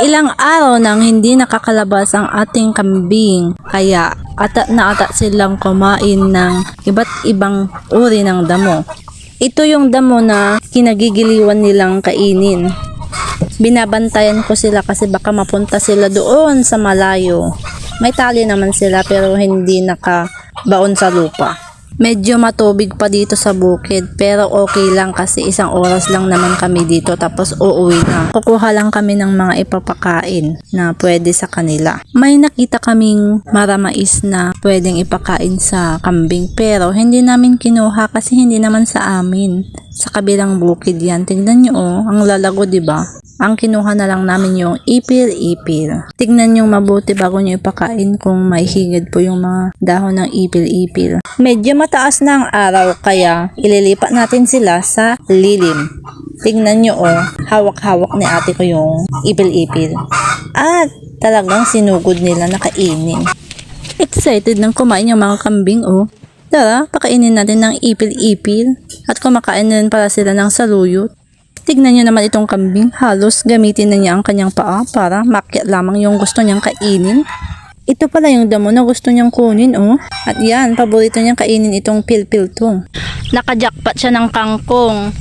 Ilang araw nang hindi nakakalabas ang ating kambing, kaya ata na ata silang kumain ng iba't ibang uri ng damo. Ito yung damo na kinagigiliwan nilang kainin. Binabantayan ko sila kasi baka mapunta sila doon sa malayo. May tali naman sila pero hindi nakabaon sa lupa. Medyo matubig pa dito sa bukid pero okay lang kasi 1 oras lang naman kami dito tapos uuwi na. Kukuha lang kami ng mga ipapakain na pwede sa kanila. May nakita kaming maramais na pwedeng ipakain sa kambing pero hindi namin kinuha kasi hindi naman sa amin. Sa kabilang bukid yan. Tingnan nyo ang lalago, diba? Ang kinuha na lang namin yung ipil-ipil. Tignan nyo mabuti bago nyo ipakain kung may higid po yung mga dahon ng ipil-ipil. Medyo mataas na ang araw kaya ililipat natin sila sa lilim. Tignan nyo hawak-hawak ni ate ko yung ipil-ipil. At talagang sinugod nila na kainin. Excited nang kumain yung mga kambing Tara, pakainin natin ng ipil-ipil. At kumakain na rin pala sila ng saluyot. Tignan nyo naman itong kambing, halos gamitin na niya ang kanyang paa para makyat lamang yung gusto niyang kainin. Ito pala yung damo na gusto niyang kunin At yan, paborito niyang kainin itong pilpil-tong. Nakajakpat siya ng kangkong.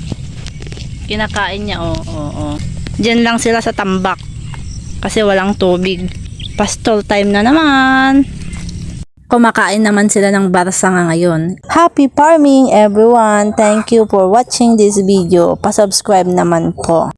Kinakain niya Diyan lang sila sa tambak kasi walang tubig. Pastol time na naman. Kumakain naman sila ng barsanga ngayon. Happy farming everyone! Thank you for watching this video. Pa-subscribe naman po.